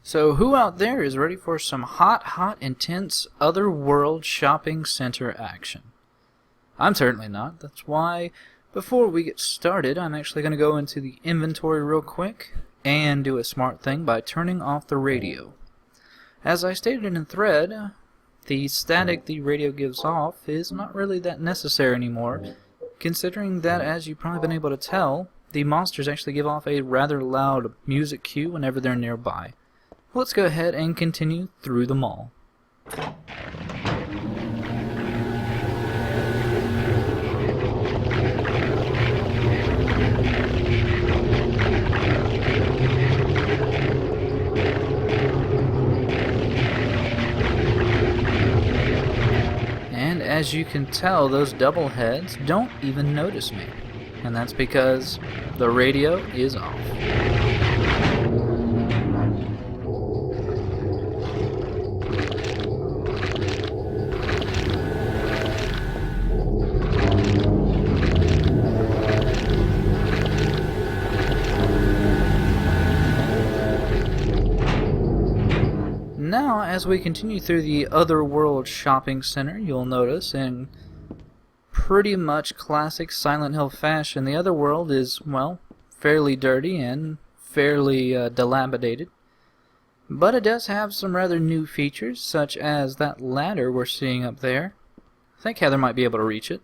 So who out there is ready for some hot, intense Otherworld shopping center action? I'm certainly not. That's why, before we get started, I'm actually going to go into the inventory real quick and do a smart thing by turning off the radio. As I stated in the thread, the static the radio gives off is not really that necessary anymore, considering that, as you've probably been able to tell, the monsters actually give off a rather loud music cue whenever they're nearby. Let's go ahead and continue through the mall. And as you can tell, those double heads don't even notice me. And that's because the radio is off. Now, as we continue through the Otherworld shopping center, you'll notice in pretty much classic Silent Hill fashion, the Otherworld is, well, fairly dirty and fairly dilapidated. But it does have some rather new features, such as that ladder we're seeing up there. I think Heather might be able to reach it.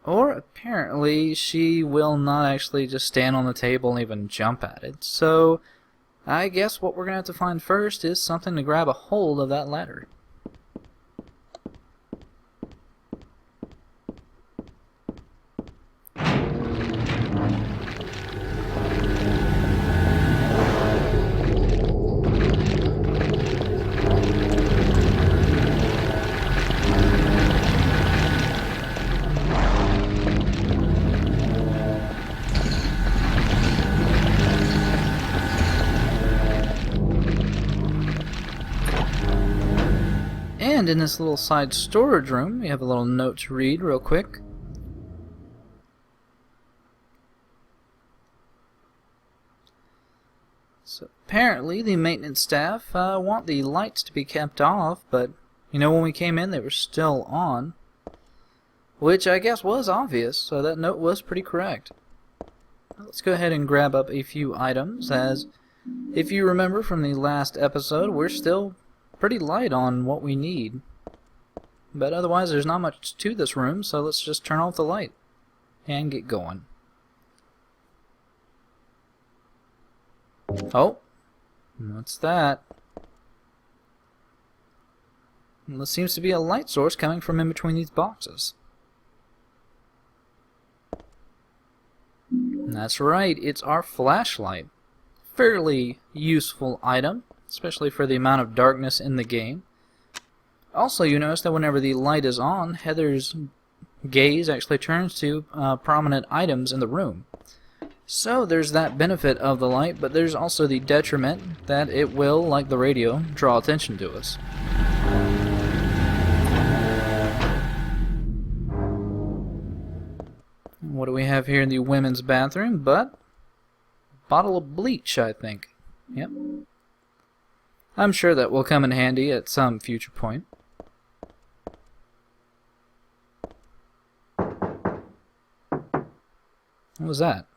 Or apparently she will not actually just stand on the table and even jump at it. So I guess what we're going to have to find first is something to grab a hold of that ladder. And in this little side storage room, we have a little note to read real quick. So apparently the maintenance staff want the lights to be kept off, but you know, when we came in they were still on, which I guess was obvious, so that note was pretty correct. Let's go ahead and grab up a few items, as if you remember from the last episode, we're still pretty light on what we need. But otherwise there's not much to this room, so let's just turn off the light and get going. Oh, what's that? Well, there seems to be a light source coming from in between these boxes. That's right, it's our flashlight. Fairly useful item, especially for the amount of darkness in the game. Also, you notice that whenever the light is on, Heather's gaze actually turns to prominent items in the room. So there's that benefit of the light, but there's also the detriment that it will, like the radio, draw attention to us. What do we have here in the women's bathroom? But a bottle of bleach, I think. Yep. I'm sure that will come in handy at some future point. What was that?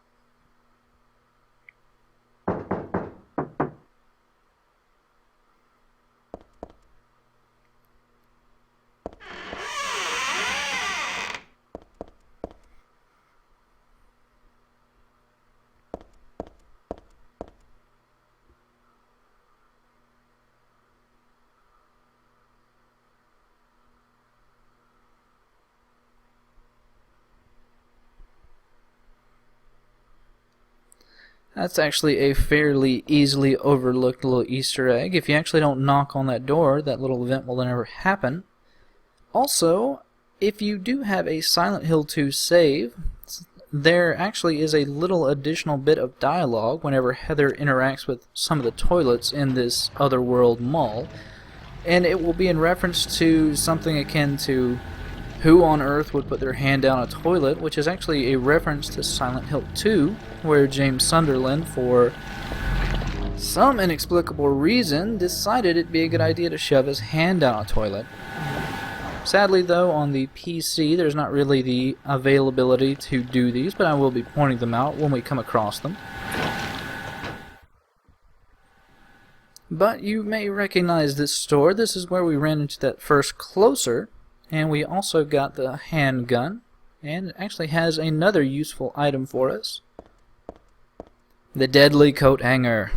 That's actually a fairly easily overlooked little Easter egg. If you actually don't knock on that door, that little event will never happen. Also, if you do have a Silent Hill 2 save, there actually is a little additional bit of dialogue whenever Heather interacts with some of the toilets in this Otherworld mall, and it will be in reference to something akin to, Who on earth would put their hand down a toilet, which is actually a reference to Silent Hill 2, where James Sunderland, for some inexplicable reason, decided it'd be a good idea to shove his hand down a toilet. Sadly, though, on the PC, there's not really the availability to do these, but I will be pointing them out when we come across them. But you may recognize this store. This is where we ran into that first closer, and we also got the handgun, and it actually has another useful item for us. The deadly coat hanger.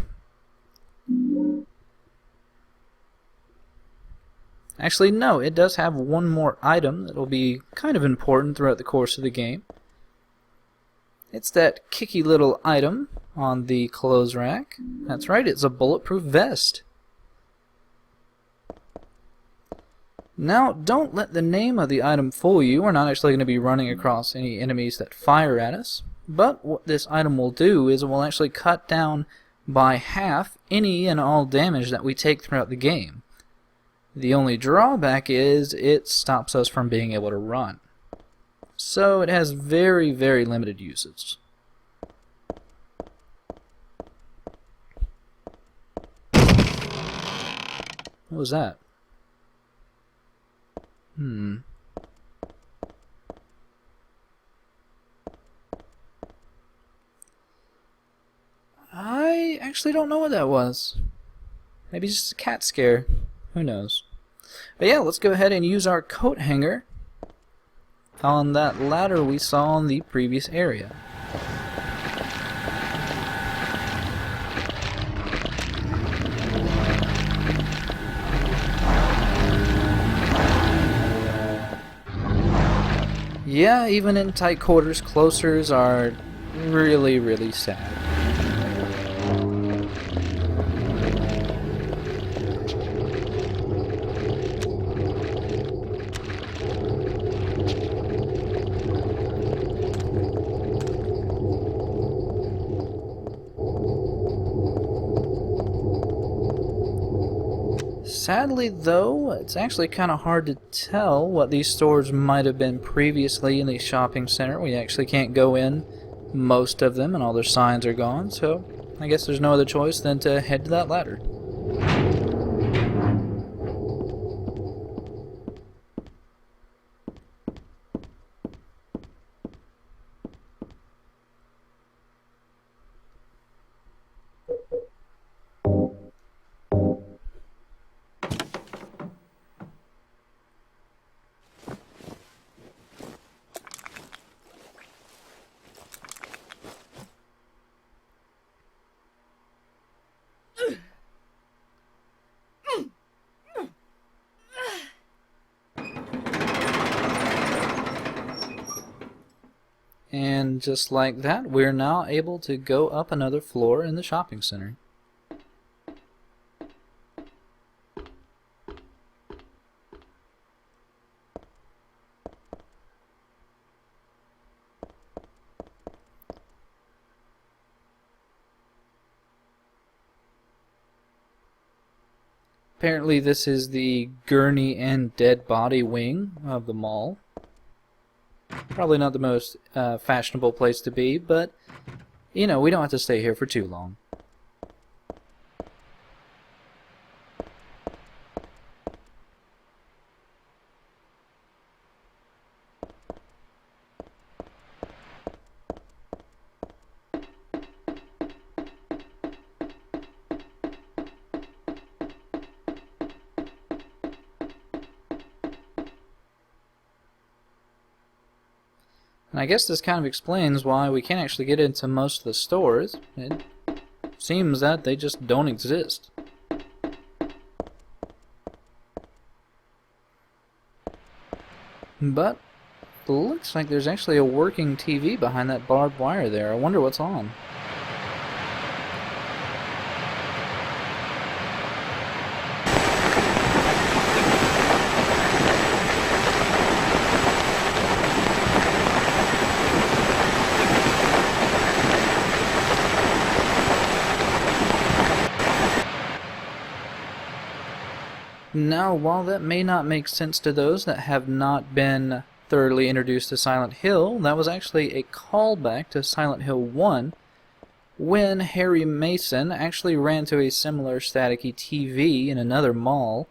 Actually, no, it does have one more item that will be kind of important throughout the course of the game. It's that kicky little item on the clothes rack. That's right, it's a bulletproof vest. Now, don't let the name of the item fool you. We're not actually going to be running across any enemies that fire at us. But what this item will do is it will actually cut down by half any and all damage that we take throughout the game. The only drawback is it stops us from being able to run. So it has very, very limited usage. What was that? I actually don't know what that was. Maybe just a cat scare. Who knows? But yeah, let's go ahead and use our coat hanger on that ladder we saw in the previous area. Yeah, even in tight quarters, closers are really, really sad. Sadly, though, it's actually kind of hard to tell what these stores might have been previously in the shopping center. We actually can't go in most of them, and all their signs are gone, so I guess there's no other choice than to head to that ladder. And just like that, we're now able to go up another floor in the shopping center. Apparently this is the gurney and dead body wing of the mall. Probably not the most fashionable place to be, but, you know, we don't have to stay here for too long. And I guess this kind of explains why we can't actually get into most of the stores. It seems that they just don't exist. But it looks like there's actually a working TV behind that barbed wire there. I wonder what's on. Now, while that may not make sense to those that have not been thoroughly introduced to Silent Hill, that was actually a callback to Silent Hill 1, when Harry Mason actually ran to a similar staticky TV in another mall,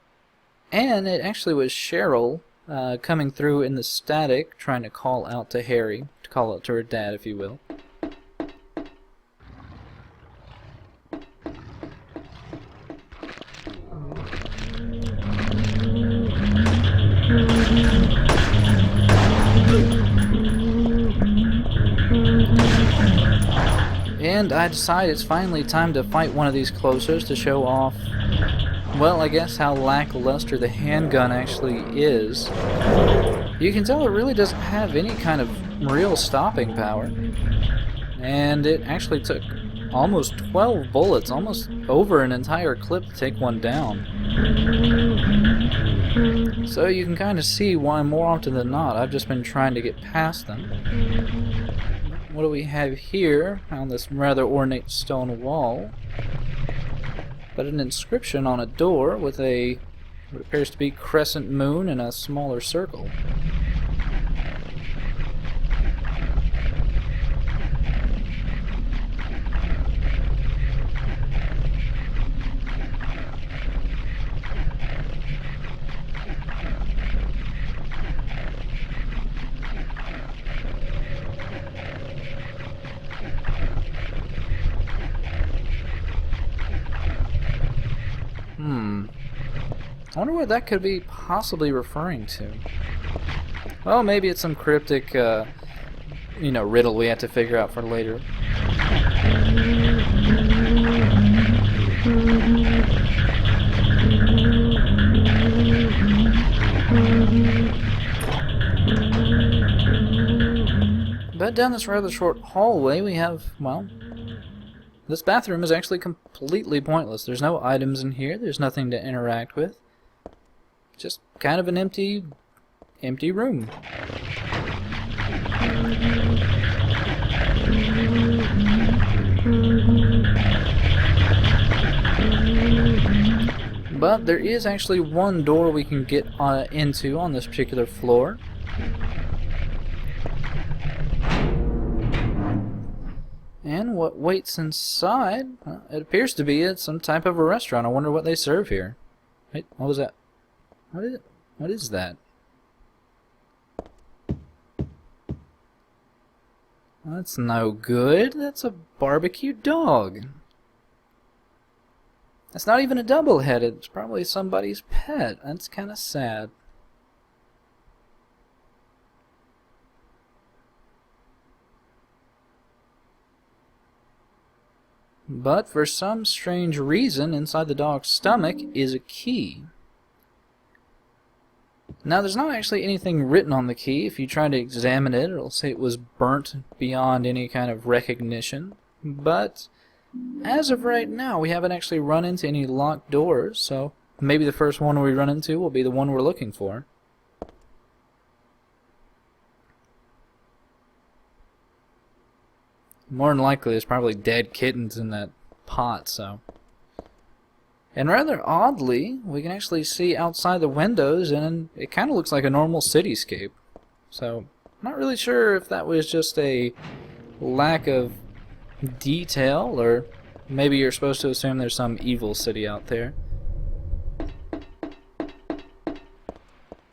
and it actually was Cheryl coming through in the static, trying to call out to Harry, to call out to her dad, if you will. And I decide it's finally time to fight one of these closers to show off, well, I guess how lackluster the handgun actually is. You can tell it really doesn't have any kind of real stopping power. And it actually took almost 12 bullets, almost over an entire clip to take one down. So you can kind of see why more often than not I've just been trying to get past them. What do we have here on this rather ornate stone wall? But an inscription on a door with a what appears to be crescent moon and a smaller circle. I wonder what that could be possibly referring to. Well, maybe it's some cryptic, riddle we have to figure out for later. But down this rather short hallway we have, well, this bathroom is actually completely pointless. There's no items in here, there's nothing to interact with. Just kind of an empty room. But there is actually one door we can get into on this particular floor. And what waits inside, well, it appears to be some type of a restaurant. I wonder what they serve here. Wait, what was that? What is that? That's no good. That's a barbecue dog. That's not even a double-headed. It's probably somebody's pet. That's kind of sad. But for some strange reason, inside the dog's stomach is a key. Now, there's not actually anything written on the key. If you try to examine it, it'll say it was burnt beyond any kind of recognition. But as of right now, we haven't actually run into any locked doors, so maybe the first one we run into will be the one we're looking for. More than likely, there's probably dead kittens in that pot, so... And rather oddly, we can actually see outside the windows, and it kind of looks like a normal cityscape. So, I'm not really sure if that was just a lack of detail, or maybe you're supposed to assume there's some evil city out there.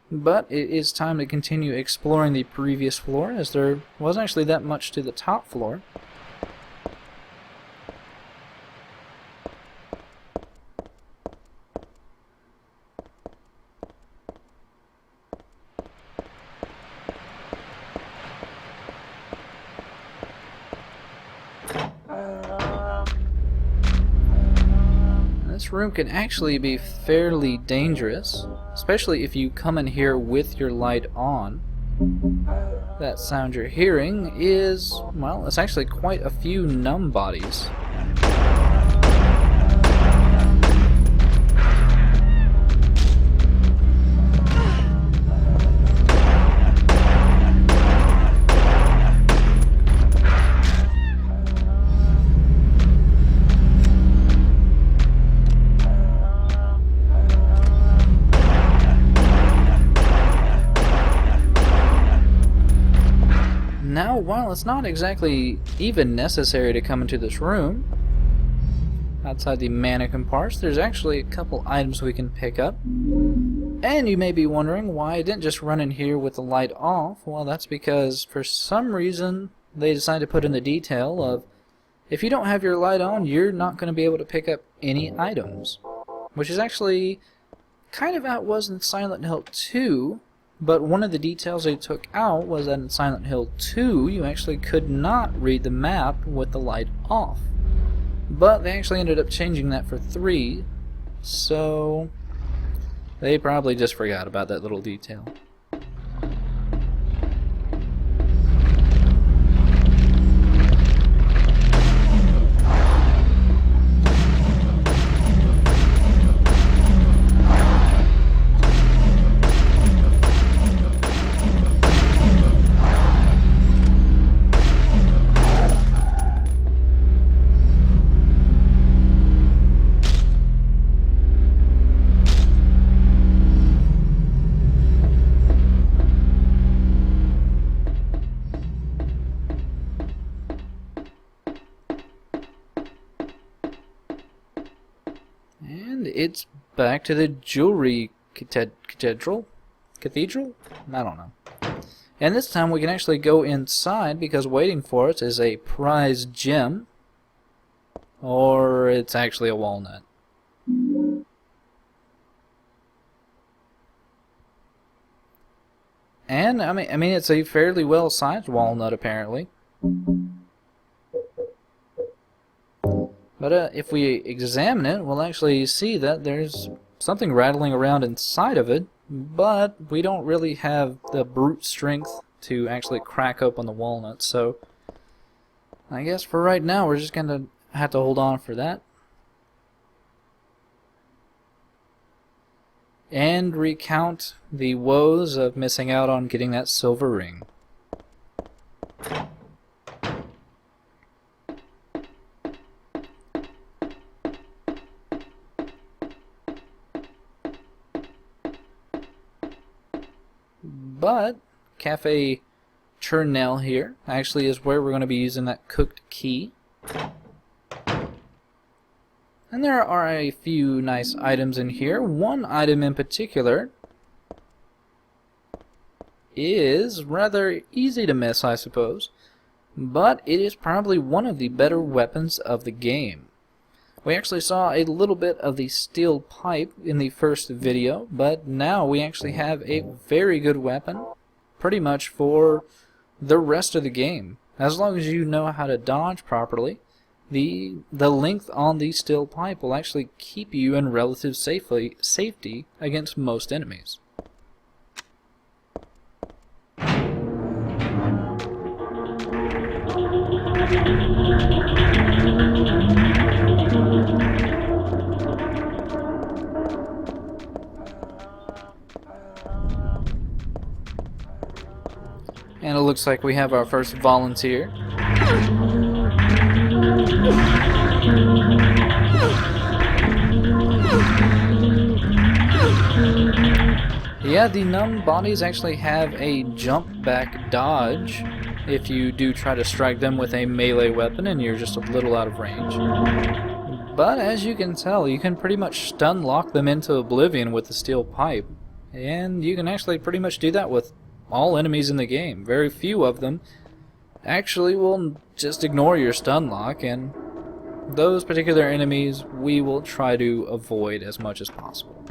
But it is time to continue exploring the previous floor, as there wasn't actually that much to the top floor. This room can actually be fairly dangerous, especially if you come in here with your light on. That sound you're hearing is, well, it's actually quite a few numb bodies. Now, while it's not exactly even necessary to come into this room, outside the mannequin parts, there's actually a couple items we can pick up. And you may be wondering why I didn't just run in here with the light off. Well, that's because for some reason they decided to put in the detail of if you don't have your light on, you're not going to be able to pick up any items. Which is actually kind of how it was in Silent Hill 2, but one of the details they took out was that in Silent Hill 2 you actually could not read the map with the light off. But they actually ended up changing that for 3, so they probably just forgot about that little detail. And it's back to the jewelry cathedral? I don't know. And this time we can actually go inside because waiting for us is a prize gem. Or it's actually a walnut. And I mean it's a fairly well-sized walnut apparently. But if we examine it, we'll actually see that there's something rattling around inside of it, but we don't really have the brute strength to actually crack open the walnut, so I guess for right now we're just going to have to hold on for that. And recount the woes of missing out on getting that silver ring. But Cafe Churnell here actually is where we're going to be using that cooked key. And there are a few nice items in here. One item in particular is rather easy to miss, I suppose, but it is probably one of the better weapons of the game. We actually saw a little bit of the steel pipe in the first video, but now we actually have a very good weapon pretty much for the rest of the game. As long as you know how to dodge properly, the length on the steel pipe will actually keep you in relative safety against most enemies. And it looks like we have our first volunteer. Yeah, the numb bodies actually have a jump back dodge if you do try to strike them with a melee weapon and you're just a little out of range. But as you can tell, you can pretty much stun lock them into oblivion with the steel pipe. And you can actually pretty much do that with all enemies in the game. Very few of them actually will just ignore your stun lock, and those particular enemies we will try to avoid as much as possible.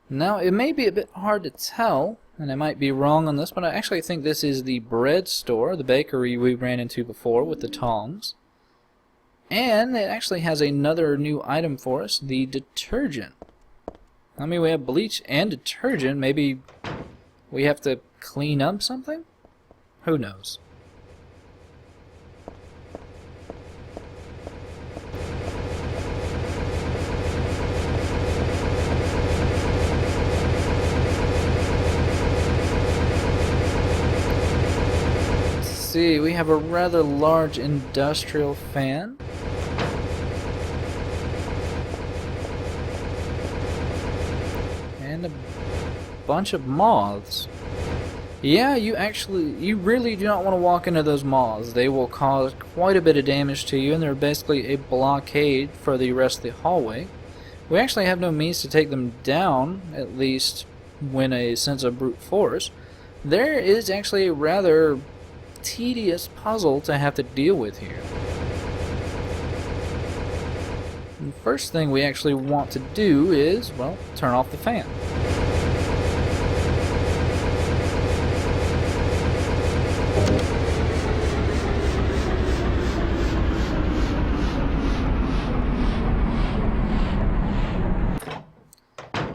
Now, it may be a bit hard to tell, and I might be wrong on this, but I actually think this is the bread store, the bakery we ran into before with the tongs. And it actually has another new item for us, the detergent. I mean, we have bleach and detergent. Maybe we have to clean up something? Who knows? Let's see, we have a rather large industrial fan. And a bunch of moths. Yeah, you really do not want to walk into those moths. They will cause quite a bit of damage to you, and they're basically a blockade for the rest of the hallway. We actually have no means to take them down, at least when a sense of brute force. There is actually a rather tedious puzzle to have to deal with here. And the first thing we actually want to do is, well, turn off the fan.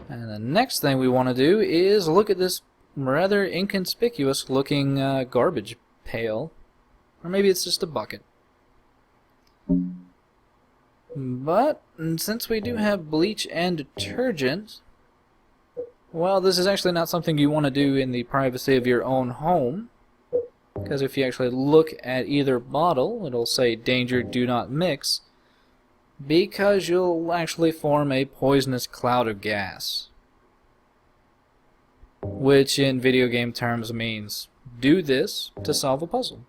And the next thing we want to do is look at this rather inconspicuous looking garbage pail. Or maybe it's just a bucket. But since we do have bleach and detergent, well, this is actually not something you want to do in the privacy of your own home. Because if you actually look at either bottle, it'll say danger, do not mix. Because you'll actually form a poisonous cloud of gas. Which in video game terms means do this to solve a puzzle.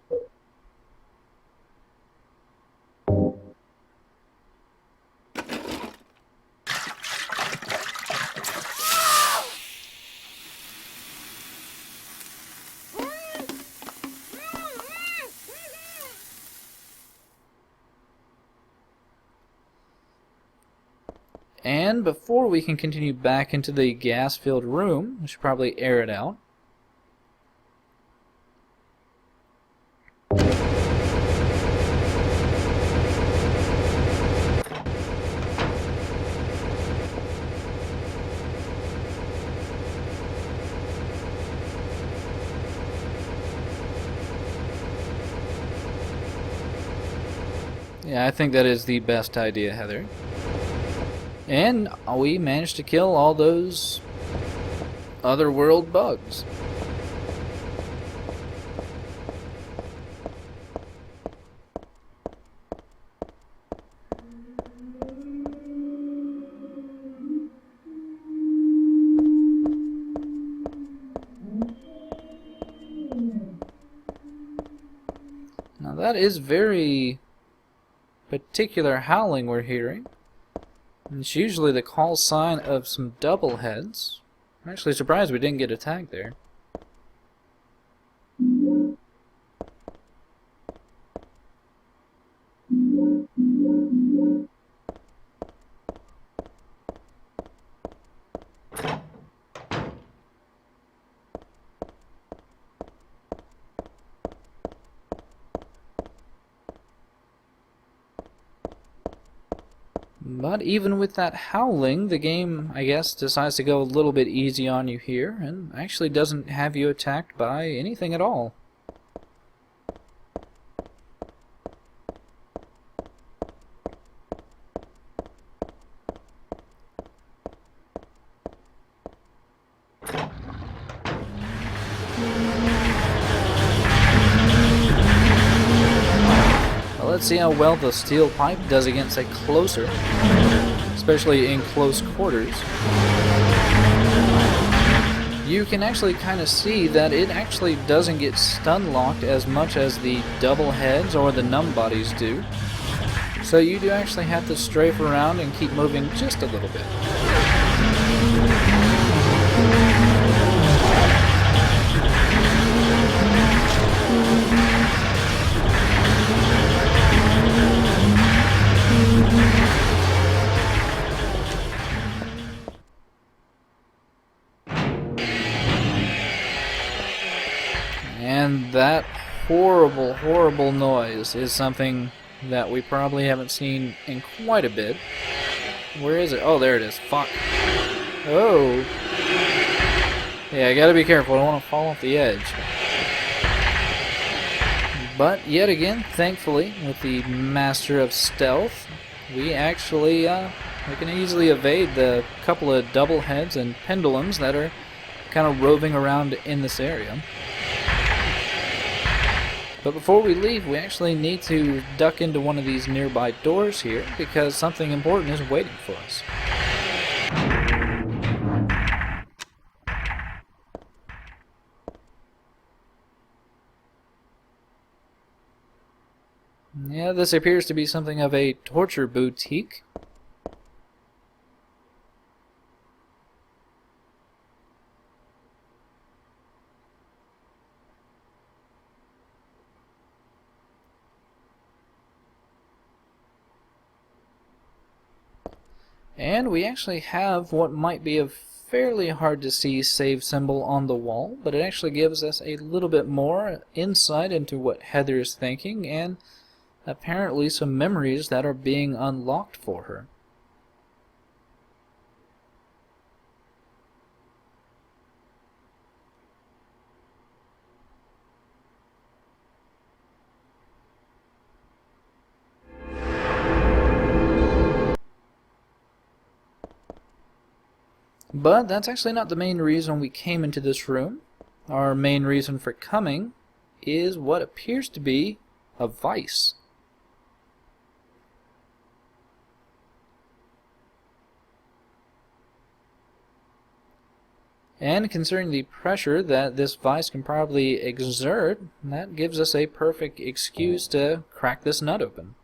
And before we can continue back into the gas-filled room, we should probably air it out. Yeah, I think that is the best idea, Heather. And we managed to kill all those Otherworld bugs. Now that is very particular howling we're hearing. It's usually the call sign of some double heads. I'm actually surprised we didn't get attacked there. But even with that howling, the game, I guess, decides to go a little bit easy on you here, and actually doesn't have you attacked by anything at all. Let's see how well the steel pipe does against a closer, especially in close quarters. You can actually kind of see that it actually doesn't get stun locked as much as the double heads or the numb bodies do. So you do actually have to strafe around and keep moving just a little bit. And that horrible, horrible noise is something that we probably haven't seen in quite a bit. Where is it? Oh, there it is. Fuck. Oh. Yeah, I gotta be careful. I don't want to fall off the edge. But yet again, thankfully, with the Master of Stealth, we actually we can easily evade the couple of double heads and pendulums that are kind of roving around in this area. But before we leave, we actually need to duck into one of these nearby doors here because something important is waiting for us. This appears to be something of a torture boutique. And we actually have what might be a fairly hard to see save symbol on the wall, but it actually gives us a little bit more insight into what Heather is thinking and apparently some memories that are being unlocked for her. But that's actually not the main reason we came into this room. Our main reason for coming is what appears to be a vice. And considering the pressure that this vice can probably exert, that gives us a perfect excuse to crack this nut open.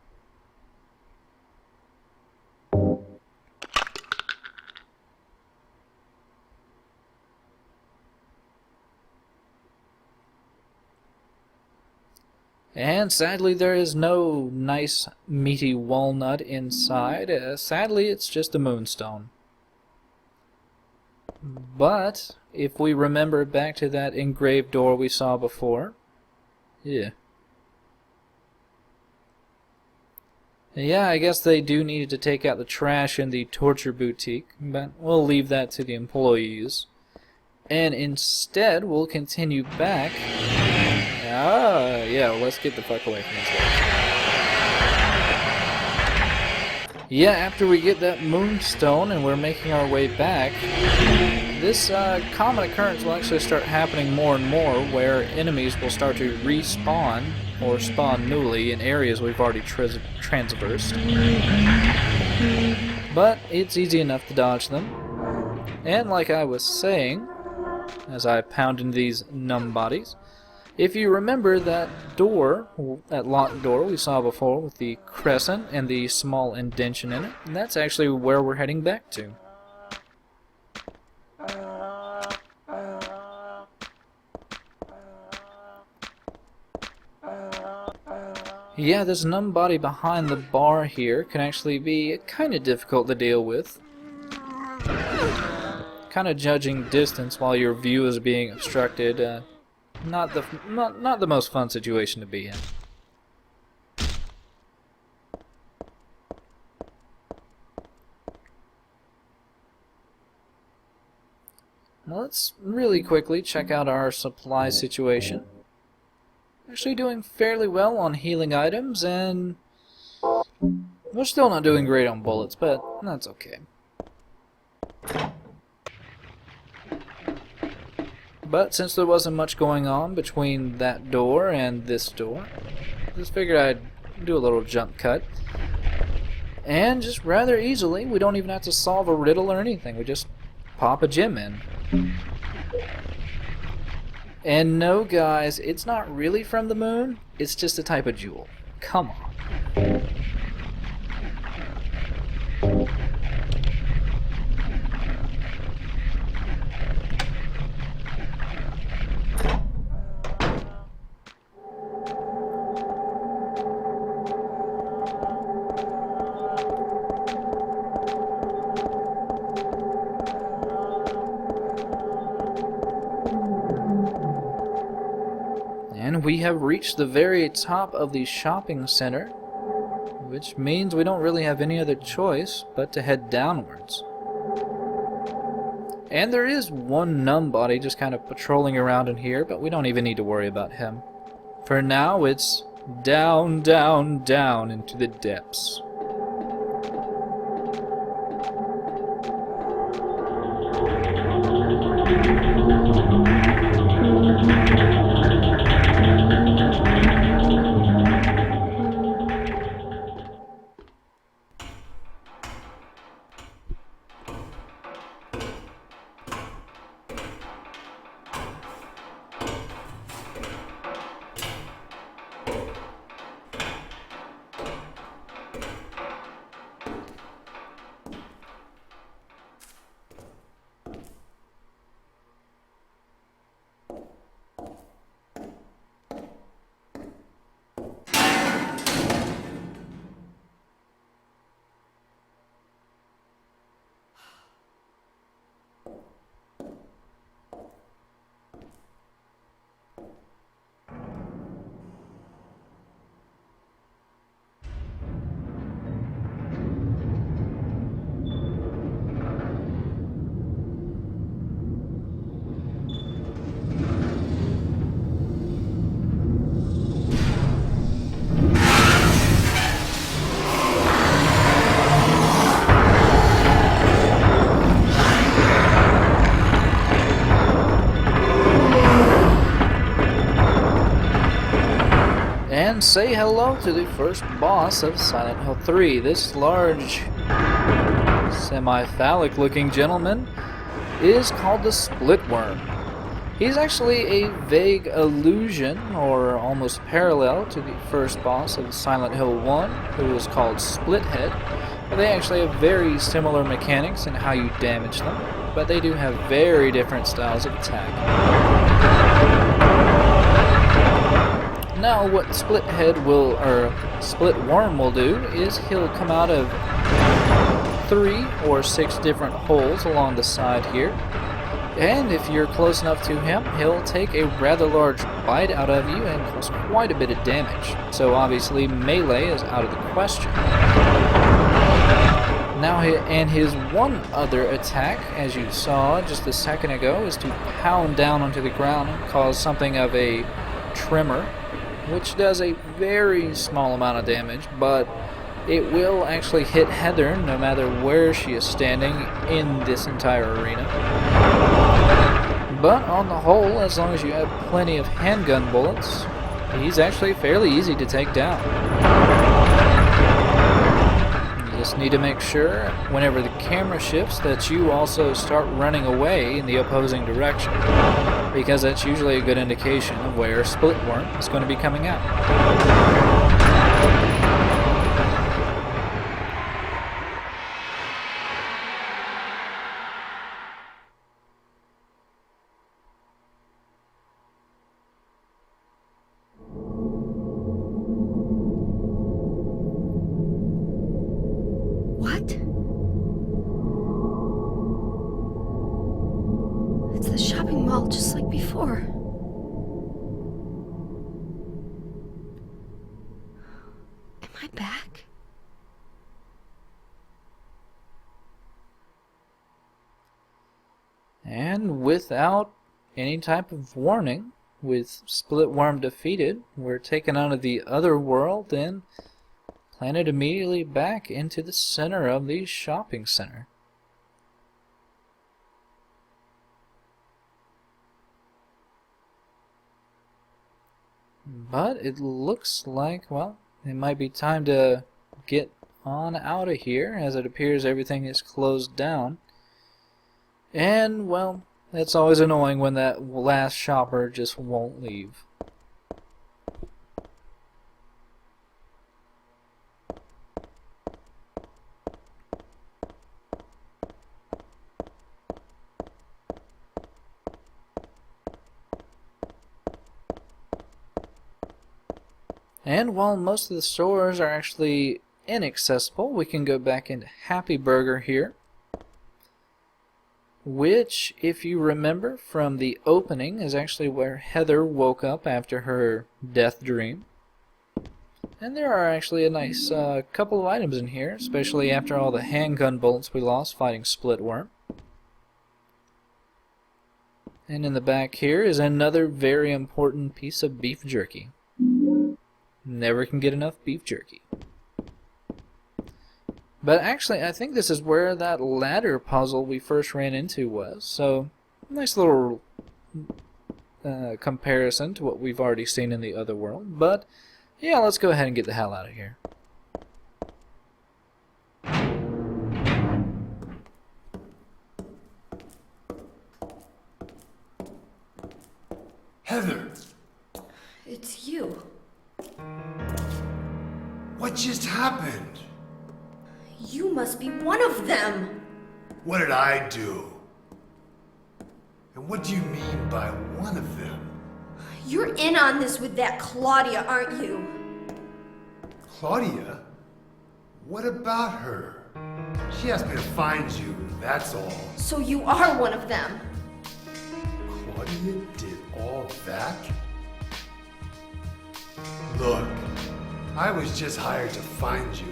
And sadly there is no nice meaty walnut inside. Sadly it's just a moonstone. But if we remember back to that engraved door we saw before, yeah, I guess they do need to take out the trash in the torture boutique, but we'll leave that to the employees. And instead we'll continue back. Yeah, let's get the fuck away from this guy. Yeah, after we get that moonstone and we're making our way back, this common occurrence will actually start happening more and more, where enemies will start to respawn or spawn newly in areas we've already transversed. But it's easy enough to dodge them. And like I was saying, as I pound into these numb bodies, if you remember that door, that locked door we saw before with the crescent and the small indentation in it, that's actually where we're heading back to. Yeah, this numb body behind the bar here can actually be kind of difficult to deal with. Kind of judging distance while your view is being obstructed. Not the most fun situation to be in. Now let's really quickly check out our supply situation. Actually doing fairly well on healing items, and we're still not doing great on bullets, but that's okay. But since there wasn't much going on between that door and this door, I just figured I'd do a little jump cut. And just rather easily, we don't even have to solve a riddle or anything, we just pop a gem in. And no guys, it's not really from the moon, it's just a type of jewel. Come on. And we have reached the very top of the shopping center, which means we don't really have any other choice but to head downwards. And there is one numb body just kind of patrolling around in here, but we don't even need to worry about him. For now, it's down, down, down into the depths. and say hello to the first boss of Silent Hill 3. This large, semi-phallic looking gentleman is called the Split Worm. He's actually a vague allusion, or almost parallel, to the first boss of Silent Hill 1, who was called Splithead. But they actually have very similar mechanics in how you damage them, but they do have very different styles of attack. Now what Splithead will, or Split Worm will do, is he'll come out of 3 or 6 different holes along the side here. And if you're close enough to him, he'll take a rather large bite out of you and cause quite a bit of damage. So obviously melee is out of the question. Now, and his one other attack, as you saw just a second ago, is to pound down onto the ground and cause something of a tremor, which does a very small amount of damage, but it will actually hit Heather no matter where she is standing in this entire arena. But on the whole, as long as you have plenty of handgun bullets, he's actually fairly easy to take down. You just need to make sure whenever the camera shifts that you also start running away in the opposing direction, because that's usually a good indication of where Split Worm is going to be coming out. What? It's the shopping mall just like before. Am I back? And without any type of warning, with Split Worm defeated, we're taken out of the Otherworld and planted immediately back into the center of the shopping center. But it looks like, well, it might be time to get on out of here, as it appears everything is closed down. And, well, it's always annoying when that last shopper just won't leave. And while most of the stores are actually inaccessible, we can go back into Happy Burger here, which, if you remember from the opening, is actually where Heather woke up after her death dream. And there are actually a nice couple of items in here, especially after all the handgun bullets we lost fighting Split Worm. And in the back here is another very important piece of beef jerky. Never can get enough beef jerky. But actually, I think this is where that ladder puzzle we first ran into was. So, nice little comparison to what we've already seen in the Otherworld. But, yeah, let's go ahead and get the hell out of here. Heather! It's you. What just happened? You must be one of them. What did I do? And what do you mean by one of them? You're in on this with that Claudia, aren't you? Claudia? What about her? She asked me to find you, that's all. So you are one of them. Claudia did all that? Look, I was just hired to find you.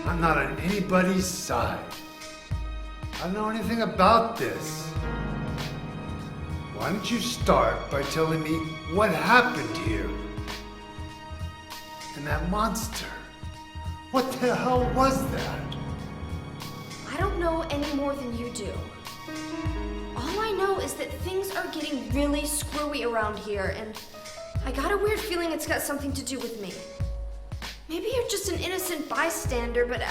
I'm not on anybody's side. I don't know anything about this. Why don't you start by telling me what happened here? And that monster, what the hell was that? I don't know any more than you do. All I know is that things are getting really screwy around here, and I got a weird feeling it's got something to do with me. Maybe you're just an innocent bystander, but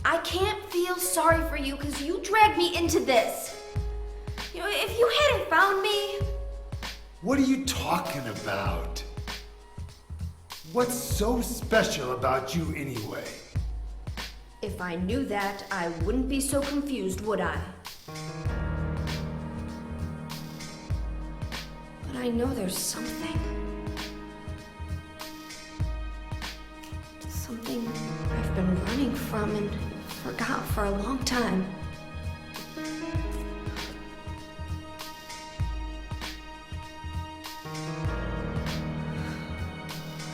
I can't feel sorry for you because you dragged me into this. You know, if you hadn't found me... What are you talking about? What's so special about you anyway? If I knew that, I wouldn't be so confused, would I? But I know there's something. Something I've been running from and forgot for a long time.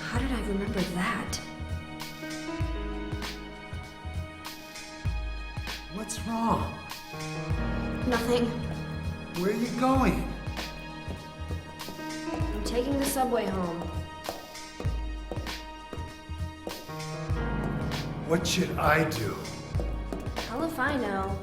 How did I remember that? What's wrong? Nothing. Where are you going? I'm taking the subway home. What should I do? Hell if I know.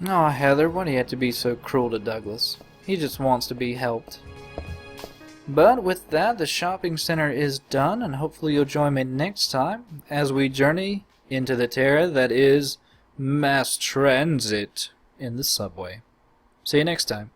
Oh, Heather, why do you have to be so cruel to Douglas? He just wants to be helped. But with that, the shopping center is done, and hopefully you'll join me next time as we journey into the terror that is mass transit in the subway. See you next time.